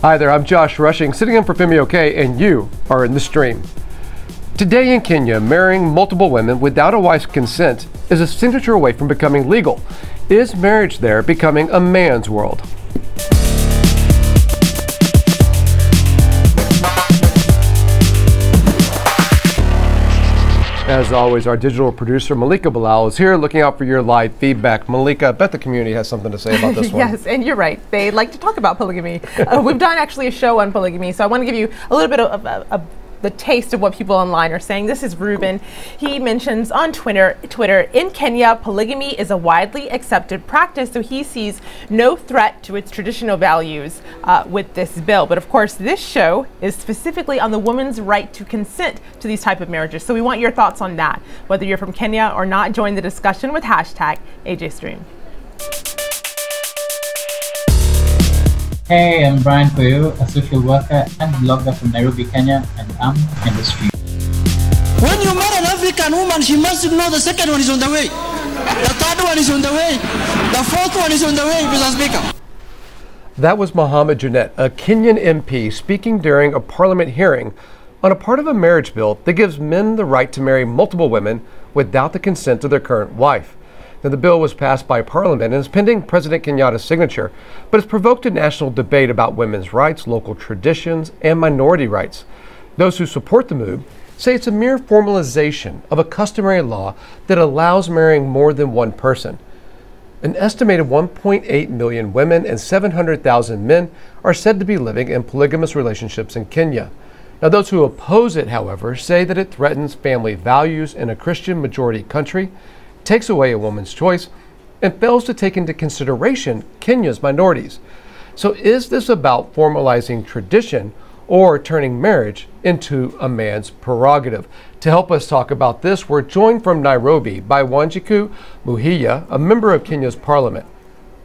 Hi there, I'm Josh Rushing, sitting in for Femi OK, and you are in the stream. Today in Kenya, marrying multiple women without a wife's consent is a signature away from becoming legal. Is marriage there becoming a man's world? As always, our digital producer, Malika Bilal, is here looking out for your live feedback. Malika, I bet the community has something to say about this one. Yes, and you're right. They like to talk about polygamy. We've done actually a show on polygamy, so I want to give you a little bit of the taste of what people online are saying. This is Ruben. He mentions on Twitter, in Kenya, polygamy is a widely accepted practice, so he sees no threat to its traditional values with this bill. But of course, this show is specifically on the woman's right to consent to these type of marriages. So we want your thoughts on that. Whether you're from Kenya or not, join the discussion with hashtag AJStream. Hey, I'm Brian Koyo, a social worker and blogger from Nairobi, Kenya, and I'm in the street. When you marry an African woman, she must know the second one is on the way, the third one is on the way, the fourth one is on the way, Mr. Speaker. That was Mohammed Junet, a Kenyan MP, speaking during a parliament hearing on a part of a marriage bill that gives men the right to marry multiple women without the consent of their current wife. Now, the bill was passed by Parliament and is pending President Kenyatta's signature, but it's provoked a national debate about women's rights, local traditions, and minority rights. Those who support the move say it's a mere formalization of a customary law that allows marrying more than one person. An estimated 1.8 million women and 700,000 men are said to be living in polygamous relationships in Kenya. Now, those who oppose it, however, say that it threatens family values in a Christian majority country, takes away a woman's choice, and fails to take into consideration Kenya's minorities. So is this about formalizing tradition or turning marriage into a man's prerogative? To help us talk about this, we're joined from Nairobi by Wanjiku Muhia, a member of Kenya's parliament,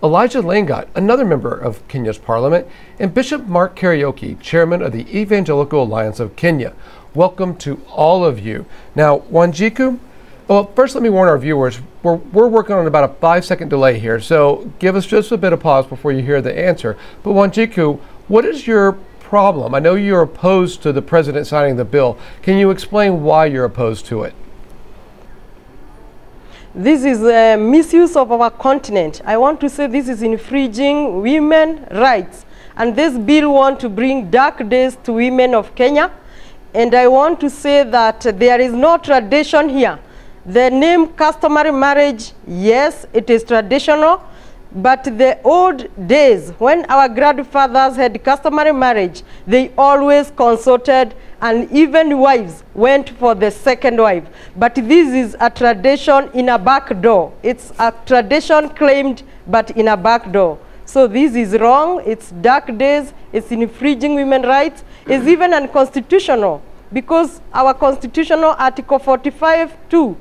Elijah Langat, another member of Kenya's parliament, and Bishop Mark Karaoke, chairman of the Evangelical Alliance of Kenya. Welcome to all of you. Now, Wanjiku, well, first let me warn our viewers, we're working on about a 5-second delay here, so give us just a bit of pause before you hear the answer. But Wanjiku, what is your problem? I know you're opposed to the president signing the bill. Can you explain why you're opposed to it? This is a misuse of our continent. I want to say this is infringing women's rights. And this bill wants to bring dark days to women of Kenya. And I want to say that there is no tradition here. The name customary marriage, yes, it is traditional, but the old days when our grandfathers had customary marriage, they always consulted, and even wives went for the second wife. But this is a tradition in a back door. It's a tradition claimed, but in a back door. So this is wrong, it's dark days, it's infringing women's rights, it's even unconstitutional, because our constitutional Article 45(2)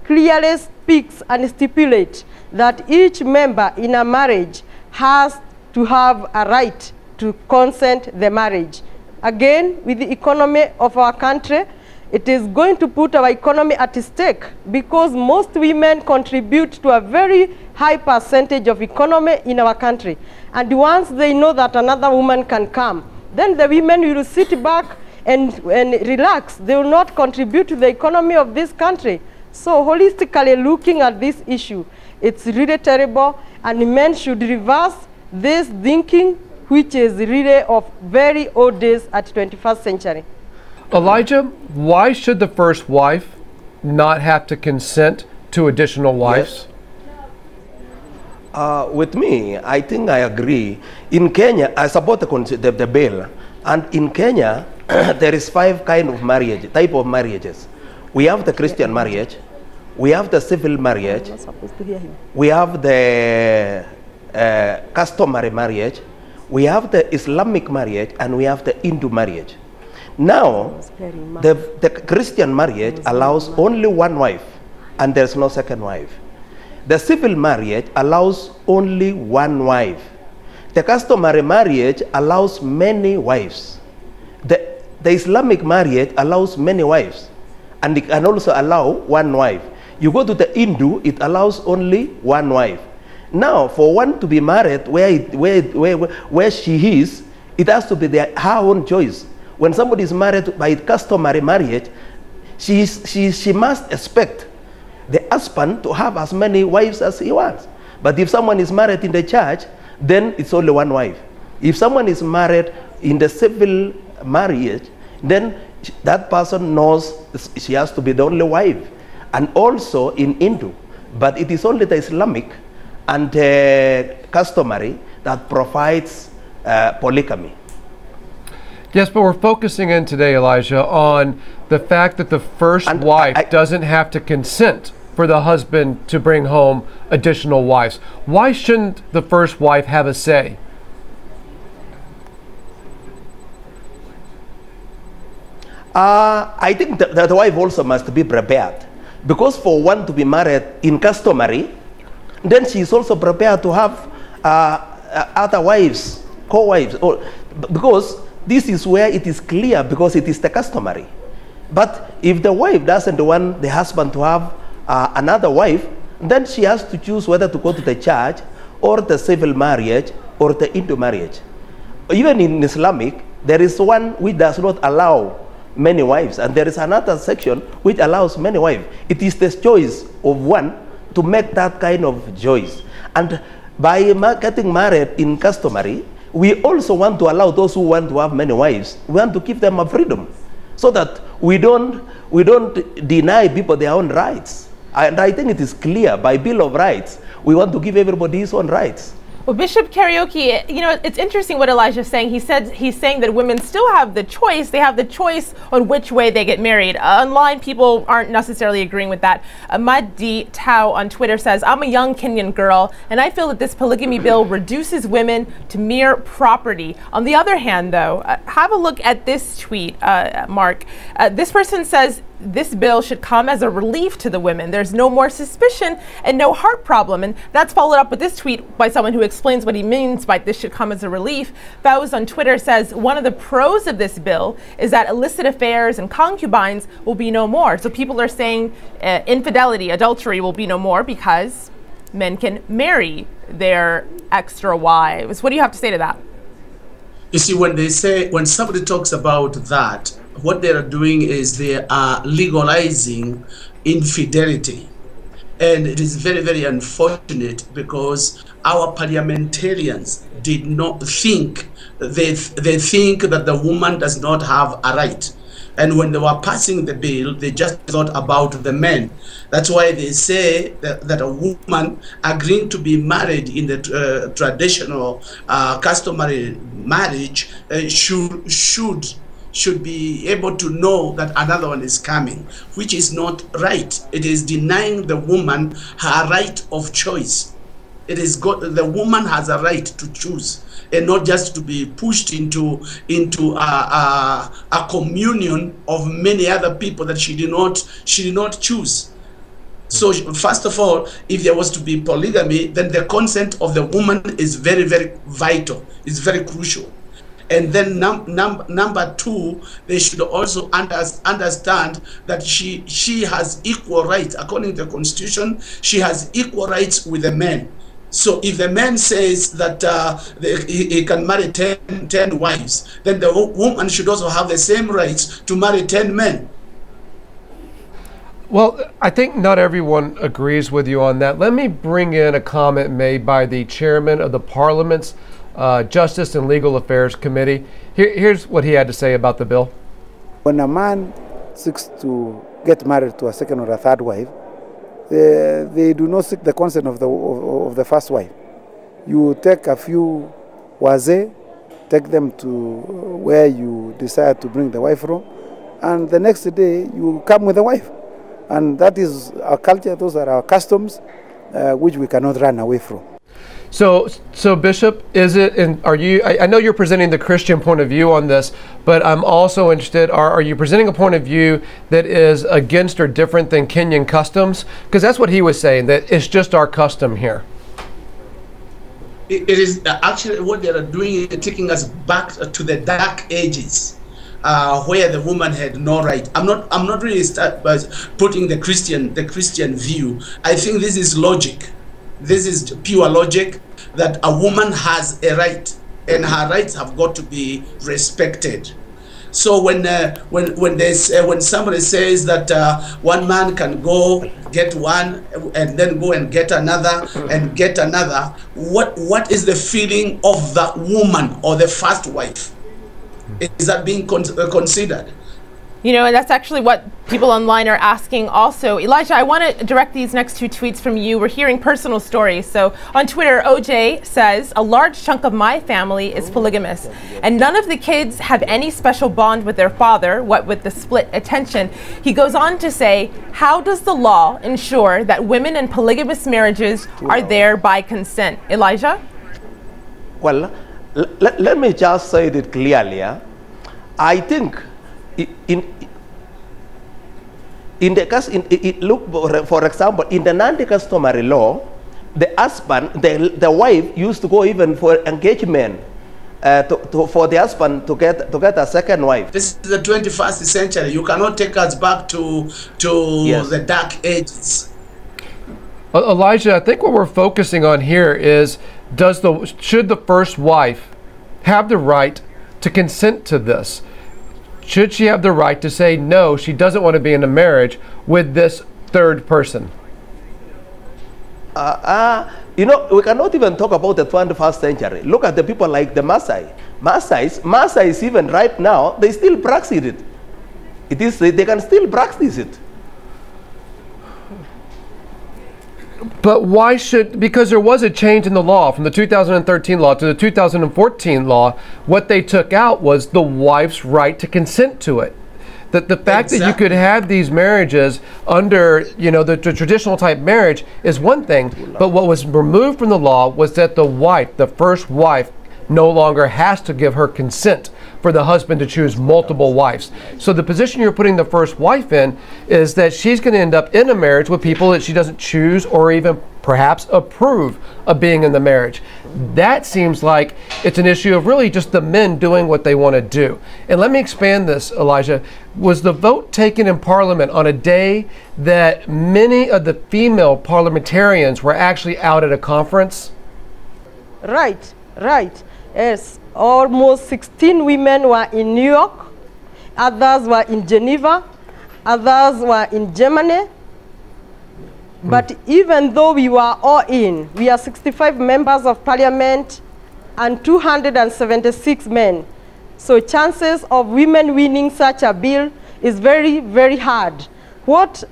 clearly speaks and stipulates that each member in a marriage has to have a right to consent the marriage. Again, with the economy of our country, it is going to put our economy at stake, because most women contribute to a very high percentage of economy in our country. And once they know that another woman can come, then the women will sit back and relax. They will not contribute to the economy of this country. So holistically looking at this issue, it's really terrible, and men should reverse this thinking, which is really of very old days at 21st century. Elijah, why should the first wife not have to consent to additional wives? Yes. With me, I think I agree. In Kenya, I support the bill, and in Kenya, there is 5 type of marriages. We have the Christian marriage, we have the civil marriage, we have the customary marriage, we have the Islamic marriage, and we have the Hindu marriage. Now, the Christian marriage allows only one wife, and there's no second wife. The civil marriage allows only one wife. The customary marriage allows many wives. The Islamic marriage allows many wives, and it can also allow one wife. You go to the Hindu, it allows only one wife. Now, for one to be married where she is, It has to be her own choice. When somebody is married by customary marriage, she must expect the husband to have as many wives as he wants. But if someone is married in the church, then it's only one wife. If someone is married in the civil marriage, then that person knows she has to be the only wife. And also in Hindu. But it is only the Islamic and customary that provides polygamy. Yes, but we're focusing in today, Elijah, on the fact that the first wife doesn't have to consent for the husband to bring home additional wives. Why shouldn't the first wife have a say? I think that the wife also must be prepared. Because for one to be married in customary, then she is also prepared to have other wives, co-wives. Because this is where it is clear, because it is the customary. But if the wife doesn't want the husband to have another wife, then she has to choose whether to go to the church or the civil marriage or the Hindu marriage. Even in Islamic, there is one which does not allow many wives, and there is another section which allows many wives. It is the choice of one to make that kind of choice. And by getting married in customary, we also want to allow those who want to have many wives, we want to give them a freedom, so that we don't deny people their own rights. And I think it is clear by Bill of Rights, we want to give everybody his own rights. Well, Bishop Karaoke, you know, it's interesting what Elijah's saying. He's saying that women still have the choice. They have the choice on which way they get married. Online, people aren't necessarily agreeing with that. Madi Tao on Twitter says, I'm a young Kenyan girl, and I feel that this polygamy bill reduces women to mere property. On the other hand, though, have a look at this tweet, Mark. This person says, this bill should come as a relief to the women. There's no more suspicion and no heart problem. And that's followed up with this tweet by someone who explains what he means by this should come as a relief. Fauz on Twitter says, one of the pros of this bill is that illicit affairs and concubines will be no more. So people are saying infidelity, adultery will be no more because men can marry their extra wives. What do you have to say to that? You see, when somebody talks about that, what they are doing is they are legalizing infidelity. And it is very, very unfortunate because our parliamentarians did not think, they think that the woman does not have a right. And when they were passing the bill, they just thought about the men. That's why they say that a woman agreeing to be married in the traditional customary marriage should be able to know that another one is coming, which is not right. It is denying the woman her right of choice. It is the woman has a right to choose, and not just to be pushed into a communion of many other people that she did not choose. So first of all, if there was to be polygamy, then the consent of the woman is very, very vital. It's very crucial. And then number two, they should also understand that she has equal rights. According to the Constitution, she has equal rights with the men. So if the man says that he can marry 10 wives, then the woman should also have the same rights to marry 10 men. Well, I think not everyone agrees with you on that. Let me bring in a comment made by the chairman of the Parliament's Justice and Legal Affairs Committee. Here's what he had to say about the bill. When a man seeks to get married to a second or a third wife, they do not seek the consent of the first wife. You take a few wazee, take them to where you decide to bring the wife from, and the next day you come with the wife. And that is our culture, those are our customs, which we cannot run away from. So Bishop, is it, and are you, I know you're presenting the Christian point of view on this, but I'm also interested, are you presenting a point of view that is against or different than Kenyan customs? Because that's what he was saying, that it's just our custom here. It is actually what they are doing, taking us back to the dark ages. Where the woman had no right. I'm not really putting the Christian view. I think this is logic. This is pure logic that a woman has a right and her rights have got to be respected. So when somebody says that one man can go get one and then go and get another and get another, what is the feeling of that woman or the first wife? Is that being considered? You know, and that's actually what people online are asking also. Elijah, I want to direct these next two tweets from you. We're hearing personal stories. So on Twitter, OJ says, a large chunk of my family is polygamous, and none of the kids have any special bond with their father, what with the split attention. He goes on to say, how does the law ensure that women in polygamous marriages are there by consent? Elijah? Well, let me just say it clearly. I think in the case, look, for example, in the non-customary law, the husband, the wife used to go even for engagement for the husband to get a second wife. This is the 21st century. You cannot take us back to Yes. the dark ages. Elijah, I think what we're focusing on here is, should the first wife have the right to consent to this? Should she have the right to say no, she doesn't want to be in a marriage with this third person? You know, we cannot even talk about the 21st century. Look at the people like the Maasai. Maasai even right now, they still practice it. They can still practice it. But why because there was a change in the law from the 2013 law to the 2014 law. What they took out was the wife's right to consent to it. The fact that you could have these marriages under, the traditional type marriage is one thing, but what was removed from the law was that the first wife, no longer has to give her consent for the husband to choose multiple wives. So the position you're putting the first wife in is that she's going to end up in a marriage with people that she doesn't choose or even perhaps approve of being in the marriage. That seems like it's an issue of really just the men doing what they want to do. And let me expand this, Elijah. Was the vote taken in Parliament on a day that many of the female parliamentarians were actually out at a conference? Right. Yes, almost 16 women were in New York, others were in Geneva, others were in Germany. But even though we were all in, we are 65 members of parliament and 276 men. So chances of women winning such a bill is very, very hard. What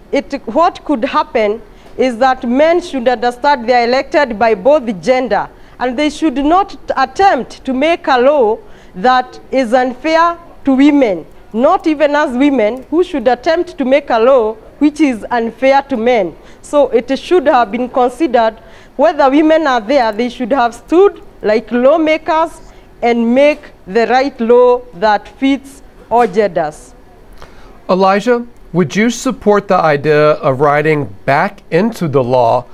could happen is that men should understand they are elected by both gender, and they should not attempt to make a law that is unfair to women, not even as women who should attempt to make a law which is unfair to men. So it should have been considered whether women are there, they should have stood like lawmakers and make the right law that fits all genders. Elijah, would you support the idea of writing back into the law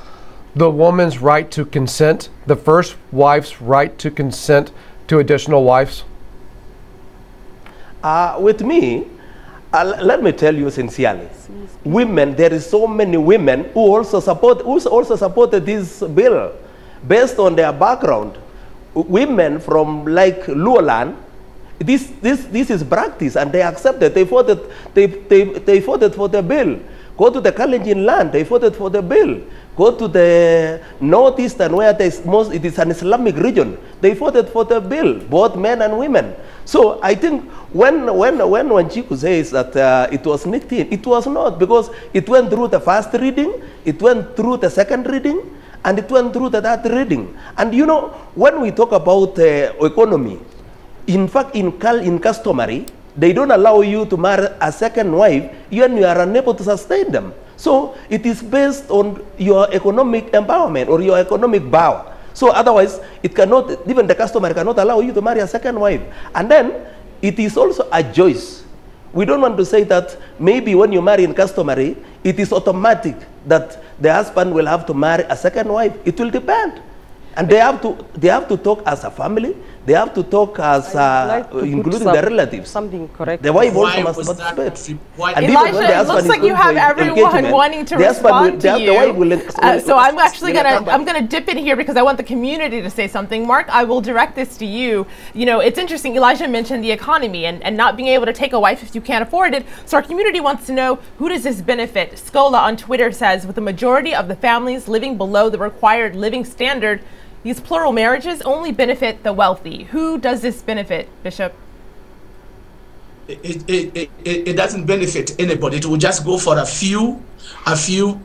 the woman's right to consent, the first wife's right to consent to additional wives? With me, let me tell you sincerely, women, there is so many women who also supported this bill based on their background. Women from like Luoland, this is practice, and they accepted. They voted for the bill. Go to the Kalenjin land, they voted for the bill. Go to the northeastern where it is an Islamic region, they voted for the bill, both men and women. So I think when Chiku says that it was sneaked in, it was not, because it went through the first reading, it went through the second reading, and it went through the third reading. And you know, when we talk about economy, in fact, in customary, they don't allow you to marry a second wife when you are unable to sustain them. So it is based on your economic empowerment or your economic power. So otherwise, it cannot, even the customer cannot allow you to marry a second wife. And then it is also a choice. We don't want to say that maybe when you marry in customary, it is automatic that the husband will have to marry a second wife. It will depend. And they have to talk as a family. They have to talk as, including the relatives. Something correct. The wife Why also was must that participate. why- And even when the Elijah, it husband looks is like you going have for everyone engagement, wanting to the husband will- respond to the wife will- you. So I'm actually will I'm accompany. gonna dip in here because I want the community to say something. Mark, I will direct this to you. You know, it's interesting. Elijah mentioned the economy and not being able to take a wife if you can't afford it. So our community wants to know, who does this benefit? Scola on Twitter says, with the majority of the families living below the required living standard, these plural marriages only benefit the wealthy. Who does this benefit, Bishop? It doesn't benefit anybody. It will just go for a few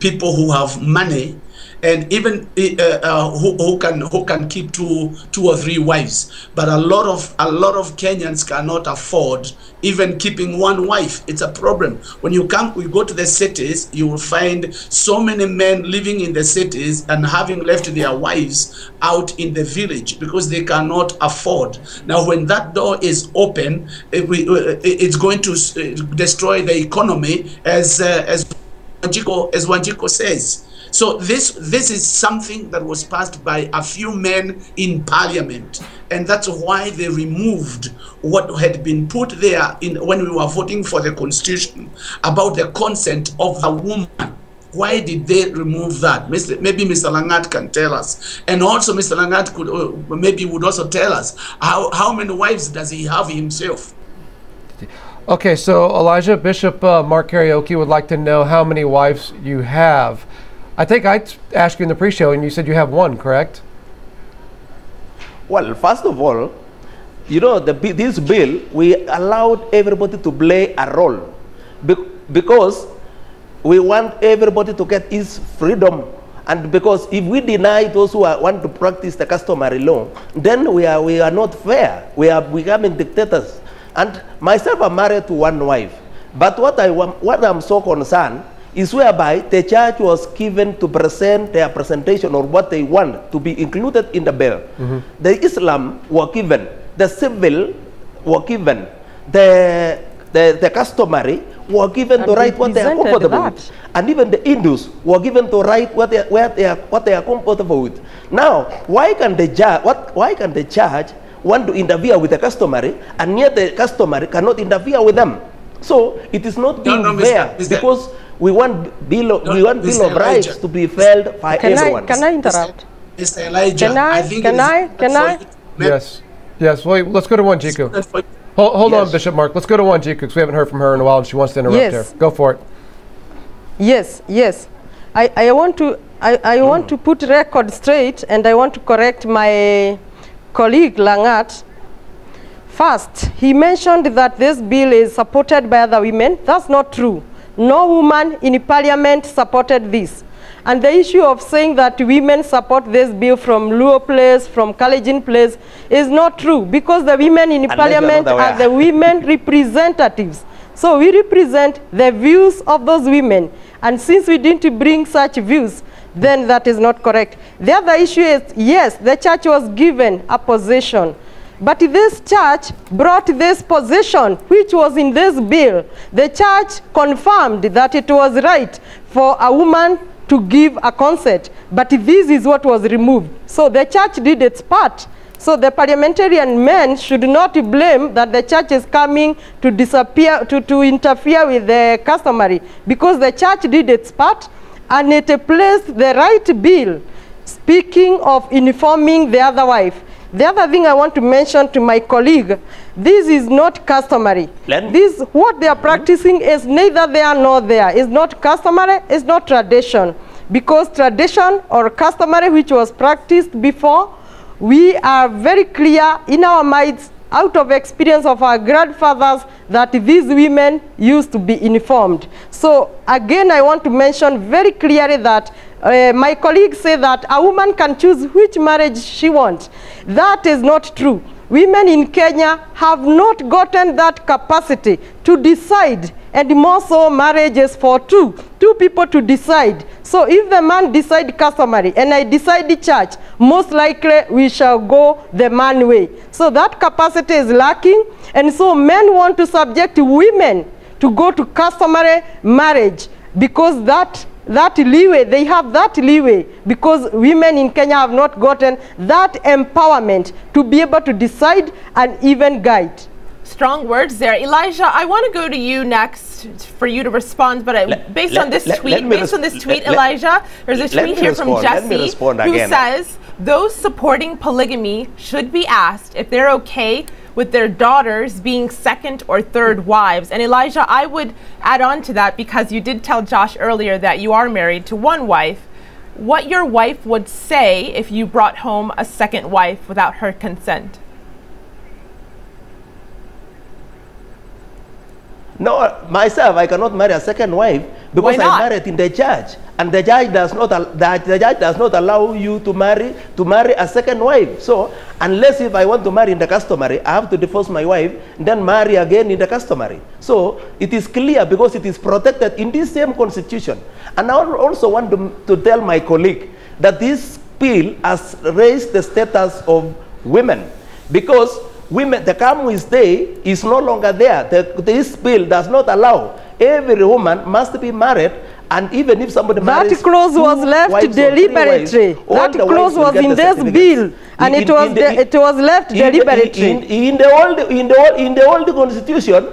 people who have money, and even who can keep two or three wives. But a lot of Kenyans cannot afford even keeping one wife. It's a problem. When we go to the cities, you will find so many men living in the cities and having left their wives out in the village because they cannot afford. Now, when that door is open, it's going to destroy the economy, as Wanjiko says. So this is something that was passed by a few men in parliament, and that's why they removed what had been put there when we were voting for the constitution about the consent of the woman. Why did they remove that? Maybe Mr. Langat can tell us, and also Mr. Langat would also tell us how many wives does he have himself. Okay, so Elijah, Bishop Mark Karaoke would like to know how many wives you have. I think I asked you in the pre-show, and you said you have one, correct? Well, first of all, you know, this bill, we allowed everybody to play a role because we want everybody to get his freedom. And because if we deny those who want to practice the customary law, then we are not fair. We are becoming dictators. And myself, I'm married to one wife. But what I'm so concerned is whereby the church was given to present their presentation or what they want to be included in the bill. The Islam were given, the civil were given, the customary were given to write what they are comfortable with. And even the Hindus were given to write what they are comfortable with. Now, why can the church want to interfere with the customary, and yet the customary cannot interfere with them? So it is not being fair, because we want bill of rights to be felt by everyone. Can I interrupt? Mr. Elijah, Can I? Yes. Well, let's go to Wanjiku. Hold on, Bishop Mark. Let's go to Wanjiku because we haven't heard from her in a while, and she wants to interrupt her. Go for it. Yes. I want to put record straight, and I want to correct my colleague Langat. First, he mentioned that this bill is supported by other women. That's not true. No woman in parliament supported this. And the issue of saying that women support this bill from Luo Place, from Kalenjin Place, is not true, because the women in parliament are the women representatives. So we represent the views of those women. And since we didn't bring such views, then that is not correct. The other issue is, yes, the church was given a possession. But this church brought this possession, which was in this bill. The church confirmed that it was right for a woman to give a consent, but this is what was removed. So the church did its part. So the parliamentarian men should not blame that the church is coming to interfere with the customary, because the church did its part and it placed the right bill, speaking of informing the other wife. The other thing I want to mention to my colleague, this is not customary. What they are practicing is neither there nor there. It's not customary, it's not tradition. Because tradition or customary, which was practiced before, we are very clear in our minds, out of experience of our grandfathers, that these women used to be informed. So again, I want to mention very clearly that my colleagues say that a woman can choose which marriage she wants. That is not true. Women in Kenya have not gotten that capacity to decide, and more so marriages for two people to decide. So if the man decides customary and I decide the church, most likely we shall go the man way. So that capacity is lacking, and so men want to subject women to go to customary marriage, because that that leeway. They have that leeway because women in Kenya have not gotten that empowerment to be able to decide and even guide. Strong words there. Elijah, I want to go to you next for you to respond, but based on this tweet, Elijah, there's a tweet here from Jesse who says, those supporting polygamy should be asked if they're okay with their daughters being second or third wives. And Elijah, I would add on to that because you did tell Josh earlier that you are married to one wife. What your wife would say if you brought home a second wife without her consent? No, myself, I cannot marry a second wife because I'm married in the church, and the judge does not allow you to marry a second wife. So, unless if I want to marry in the customary, I have to divorce my wife, then marry again in the customary. So, it is clear because it is protected in this same constitution. And I also want to tell my colleague that this bill has raised the status of women because women, the Kamui's day is no longer there. This bill does not allow every woman must be married, and even if somebody marries, that clause was left deliberately. That clause was in this bill, and it was left deliberately. In the old constitution,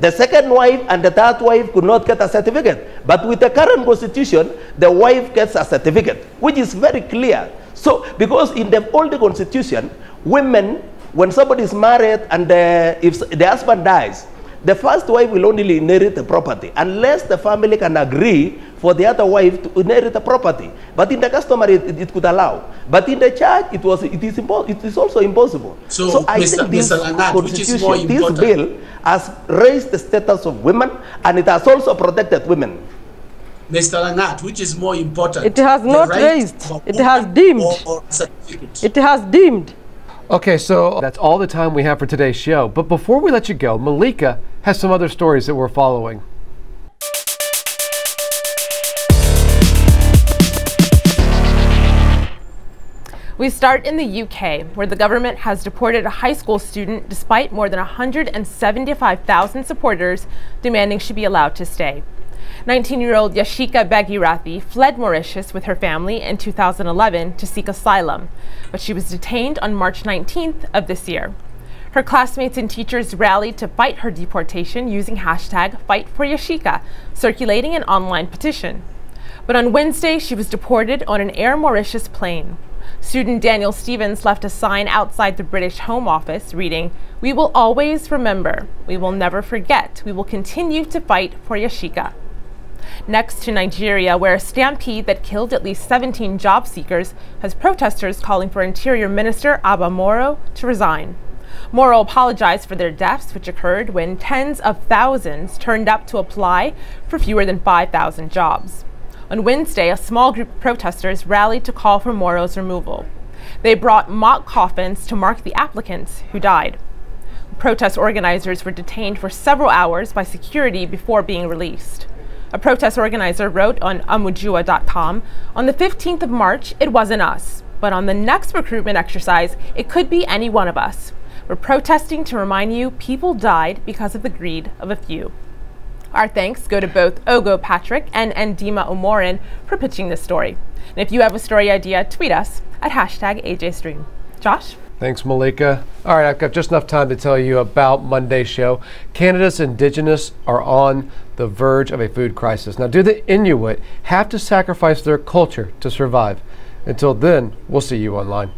the second wife and the third wife could not get a certificate, but with the current constitution, the wife gets a certificate, which is very clear. So, because in the old constitution, women, when somebody is married and if the husband dies, the first wife will only inherit the property unless the family can agree for the other wife to inherit the property. But in the customary, it could allow. But in the church, it is also impossible. So I think this constitution, this bill has raised the status of women, and it has also protected women. Mr. Langat, which is more important? It has not raised. It has deemed. It has deemed. Okay, so that's all the time we have for today's show. But before we let you go, Malika has some other stories that we're following. We start in the UK, where the government has deported a high school student despite more than 175,000 supporters demanding she be allowed to stay. 19-year-old Yashika Bagirathi fled Mauritius with her family in 2011 to seek asylum, but she was detained on March 19th of this year. Her classmates and teachers rallied to fight her deportation using hashtag #FightForYashika, circulating an online petition. But on Wednesday, she was deported on an Air Mauritius plane. Student Daniel Stevens left a sign outside the British Home Office reading, "We will always remember. We will never forget. We will continue to fight for Yashika." Next to Nigeria, where a stampede that killed at least 17 job seekers has protesters calling for Interior Minister Abba Moro to resign. Moro apologized for their deaths, which occurred when tens of thousands turned up to apply for fewer than 5,000 jobs. On Wednesday, a small group of protesters rallied to call for Moro's removal. They brought mock coffins to mark the applicants who died. Protest organizers were detained for several hours by security before being released. A protest organizer wrote on amujua.com, "On the 15th of March, it wasn't us. But on the next recruitment exercise, it could be any one of us. We're protesting to remind you people died because of the greed of a few." Our thanks go to both Ogo Patrick and Ndima Omorin for pitching this story. And if you have a story idea, tweet us at #AJStream. Josh? Thanks, Malika. All right, I've got just enough time to tell you about Monday's show. Canada's Indigenous are on the verge of a food crisis. Now, do the Inuit have to sacrifice their culture to survive? Until then, we'll see you online.